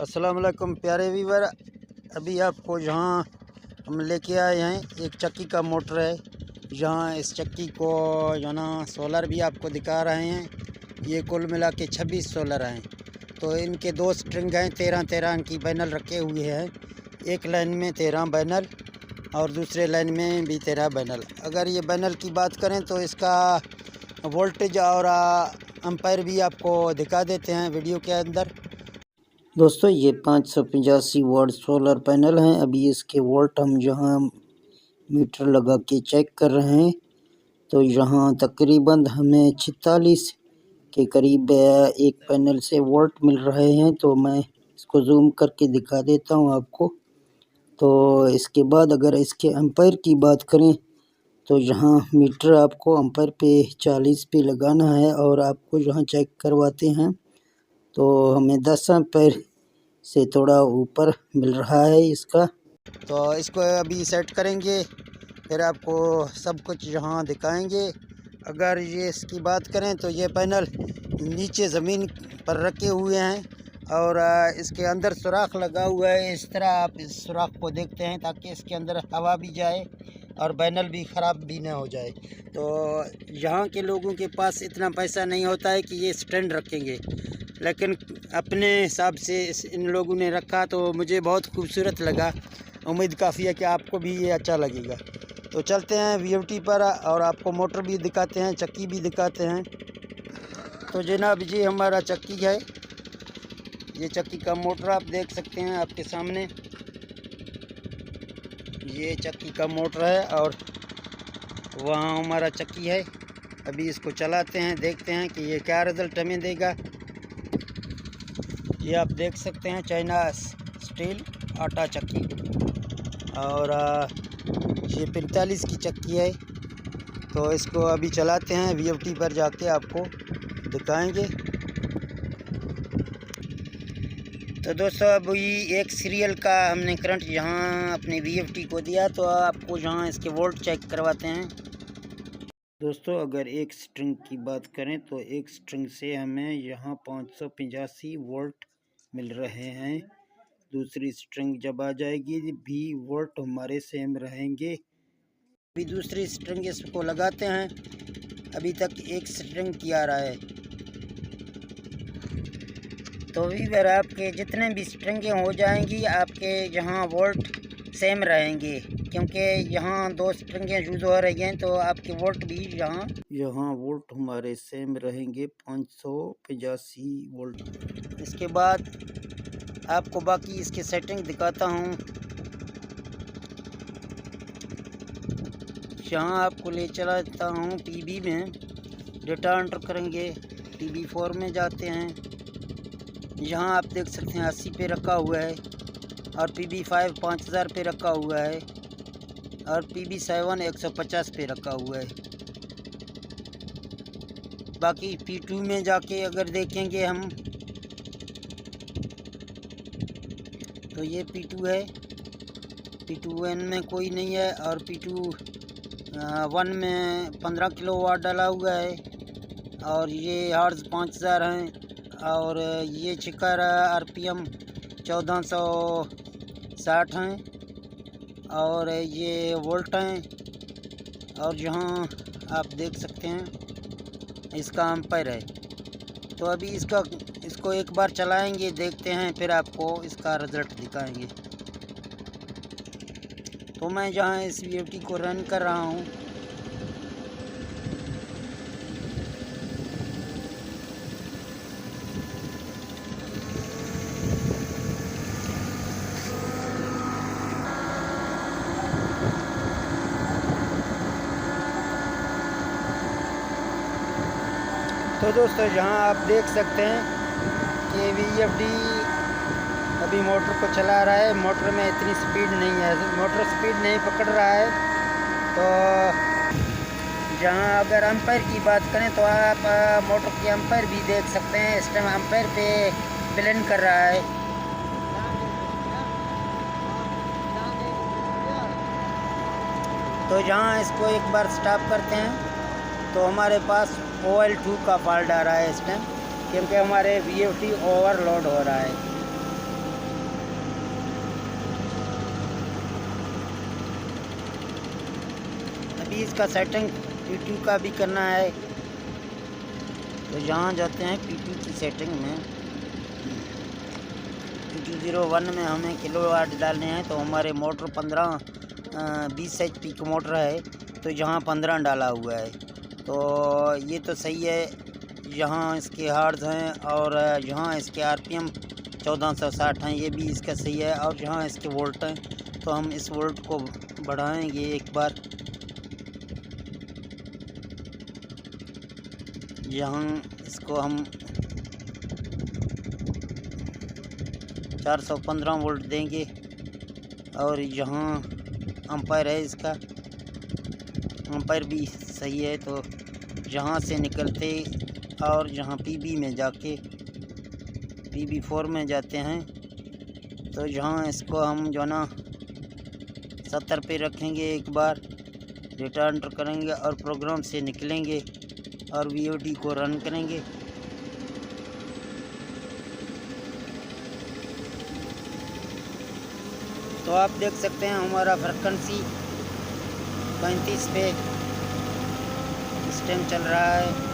अस्सलाम वालेकुम प्यारे व्यूवर। अभी आपको यहाँ हम लेके आए हैं एक चक्की का मोटर है। यहाँ इस चक्की को जो ना सोलर भी आपको दिखा रहे हैं। ये कुल मिला के 26 सोलर हैं। तो इनके दो स्ट्रिंग हैं, 13 इनकी बैनल रखे हुए हैं। एक लाइन में 13 बैनल और दूसरे लाइन में भी 13 बैनल। अगर ये बैनल की बात करें तो इसका वोल्टेज और एम्पायर भी आपको दिखा देते हैं वीडियो के अंदर। दोस्तों ये 585 वाट सोलर पैनल हैं। अभी इसके वोल्ट हम यहाँ मीटर लगा के चेक कर रहे हैं। तो यहाँ तकरीबन हमें 46 के करीब एक पैनल से वोल्ट मिल रहे हैं। तो मैं इसको जूम करके दिखा देता हूँ आपको। तो इसके बाद अगर इसके एम्पायर की बात करें तो यहाँ मीटर आपको एम्पायर पे 40 पे लगाना है और आपको यहाँ चेक करवाते हैं तो हमें 10 एम्पायर से थोड़ा ऊपर मिल रहा है इसका। तो इसको अभी सेट करेंगे, फिर आपको सब कुछ यहाँ दिखाएंगे। अगर ये इसकी बात करें तो ये पैनल नीचे ज़मीन पर रखे हुए हैं और इसके अंदर सुराख लगा हुआ है। इस तरह आप इस सुराख को देखते हैं ताकि इसके अंदर हवा भी जाए और पैनल भी ख़राब भी ना हो जाए। तो यहाँ के लोगों के पास इतना पैसा नहीं होता है कि ये स्टैंड रखेंगे, लेकिन अपने हिसाब से इन लोगों ने रखा तो मुझे बहुत खूबसूरत लगा। उम्मीद काफ़ी है कि आपको भी ये अच्छा लगेगा। तो चलते हैं वीओटी पर और आपको मोटर भी दिखाते हैं, चक्की भी दिखाते हैं। तो जनाब जी हमारा चक्की है, ये चक्की का मोटर आप देख सकते हैं आपके सामने। ये चक्की का मोटर है और वहाँ हमारा चक्की है। अभी इसको चलाते हैं, देखते हैं कि ये क्या रिज़ल्ट हमें देगा। ये आप देख सकते हैं चाइना स्टील आटा चक्की और ये 45 की चक्की है। तो इसको अभी चलाते हैं, वीओटी पर जाके आपको दिखाएंगे। तो दोस्तों अभी एक सीरियल का हमने करंट यहाँ अपने वीओटी को दिया तो आपको यहाँ इसके वोल्ट चेक करवाते हैं। दोस्तों अगर एक स्ट्रिंग की बात करें तो एक स्ट्रिंग से हमें यहाँ 585 वोल्ट मिल रहे हैं। दूसरी स्ट्रिंग जब आ जाएगी भी वोल्ट हमारे सेम रहेंगे। अभी दूसरी स्ट्रिंग इसको लगाते हैं, अभी तक एक स्ट्रिंग की आ रहा है। तो वीवर आपके जितने भी स्ट्रिंगें हो जाएंगी आपके यहाँ वोल्ट सेम रहेंगे, क्योंकि यहाँ दो स्ट्रिंगें यूज़ हो रही हैं तो आपके वोल्ट भी यहाँ वोल्ट हमारे सेम रहेंगे 585 वोल्ट। इसके बाद आपको बाकी इसकी सेटिंग दिखाता हूँ। यहाँ आपको ले चला जाता हूँ टीबी में, डेटा एंटर करेंगे, टीबी 4 में जाते हैं। यहाँ आप देख सकते हैं 80 पे रखा हुआ है और PB5 5000 पे रखा हुआ है और PB7 150 पे रखा हुआ है। बाकी P2 में जाके अगर देखेंगे हम तो ये P2 है, P2N में कोई नहीं है और P2 1 में 15 किलोवाट डाला हुआ है और ये हर्ट्ज़ 5000 हैं और ये शिखर RPM 1460 हैं और ये वोल्ट हैं और यहाँ आप देख सकते हैं इसका एम्पायर है। तो अभी इसको एक बार चलाएंगे, देखते हैं, फिर आपको इसका रिज़ल्ट दिखाएंगे। तो मैं जहाँ इस वीओटी को रन कर रहा हूँ तो दोस्तों यहाँ आप देख सकते हैं कि वीएफडी अभी मोटर को चला रहा है। मोटर में इतनी स्पीड नहीं है, मोटर स्पीड नहीं पकड़ रहा है। तो जहाँ अगर एम्पायर की बात करें तो आप मोटर की एम्पायर भी देख सकते हैं। इस टाइम एम्पायर पे ब्लेंड कर रहा है। तो यहाँ इसको एक बार स्टॉप करते हैं तो हमारे पास OL2 का फॉल्ट आ रहा है इस टाइम, क्योंकि हमारे वीओटी ओवरलोड हो रहा है। भी इसका सेटिंग P2 का भी करना है, तो यहाँ जाते हैं P2 की सेटिंग में। P201 में हमें किलोवाट डालने हैं, तो हमारे मोटर 20 HP की मोटर है, तो यहाँ 15 डाला हुआ है, तो ये तो सही है। यहाँ इसके हार्ज हैं और यहाँ इसके RPM 1460 हैं, ये भी इसका सही है। और यहाँ इसके वोल्ट हैं, तो हम इस वोल्ट को बढ़ाएंगे एक बार। यहाँ इसको हम 415 वोल्ट देंगे। और यहाँ एम्पायर है, इसका एम्पायर भी सही है। तो यहाँ से निकलते और यहाँ PB में जाके PB4 में जाते हैं, तो यहाँ इसको हम जो ना 70 पे रखेंगे, एक बार डेटा एंटर करेंगे और प्रोग्राम से निकलेंगे और VOD को रन करेंगे। तो आप देख सकते हैं हमारा फ्रीक्वेंसी 35 पे इस टाइम चल रहा है।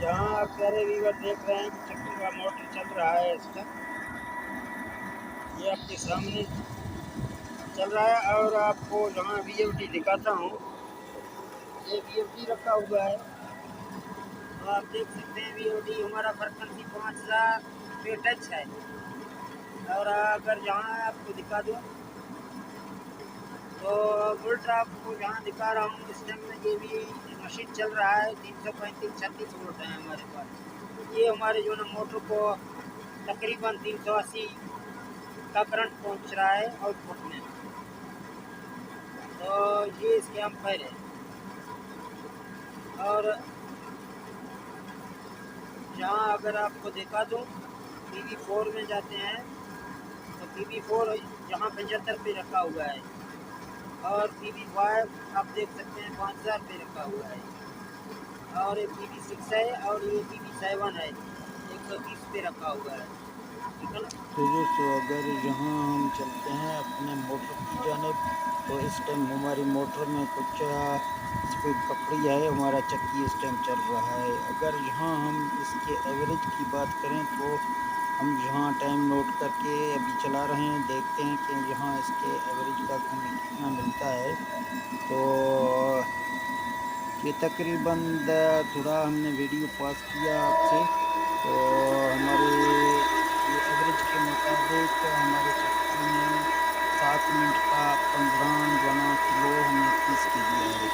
यहाँ आप प्यारे व्यूअर देख रहे हैं कि चक्की का मोटर चल रहा है इसका, ये आपके सामने चल रहा है। और आपको जहाँ VOD दिखाता हूँ, ये VOD रखा हुआ है, तो आप देख सकते हैं VOD हमारा फ्रीक्वेंसी 5000 पे टच है। और अगर जहाँ आपको दिखा दूँ, तो वोल्ट आपको जहाँ दिखा रहा हूँ इस टाइम में, ये भी मशीन चल रहा है 335-36 वोल्ट है हमारे पास। ये हमारे जो ना मोटर को तकरीबन 380 का करंट पहुँच रहा है आउटपुट में। तो ये इसके एम्पायर है। और जहाँ अगर आपको दिखा दूँ PB4 में जाते हैं, तो PB4 यहाँ 75 पे रखा हुआ है। और PB5 आप देख सकते हैं 5000 पे रखा हुआ है। और ये PB6 है और ये PB7 है 130 पे रखा हुआ है, ठीक है ना। तो दोस्तों अगर यहाँ हम चलते हैं अपने मोटर की जानिब, तो इस टाइम हमारी मोटर में कुछ स्पीड पकड़ी है, हमारा चक्की इस टाइम चल रहा है। अगर यहाँ हम इसके एवरेज की बात करें, तो हम यहाँ टाइम नोट करके अभी चला रहे हैं, देखते हैं कि यहाँ इसके एवरेज का हमें कितना मिलता है। तो ये तकरीबन थोड़ा हमने वीडियो पास किया आपसे, तो हमारे ये एवरेज के मुताबिक हमारे चक्की में 7 मिनट का 15 किलो हमने पीस के दिया है।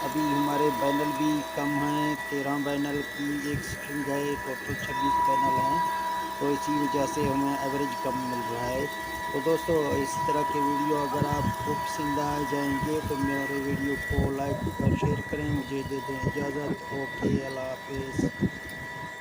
अभी हमारे बैनल भी कम हैं, 13 बैनल की एक स्ट्रिंग है, टोटल 26 बैनल हैं। तो इसी वजह से हमें एवरेज कम मिल रहा है। तो दोस्तों इस तरह के वीडियो अगर आपको पसंद आ जाएंगे तो मेरे वीडियो को लाइक और शेयर करें। मुझे दे दें इजाज़त। ओके, अल्लाह हाफिज़।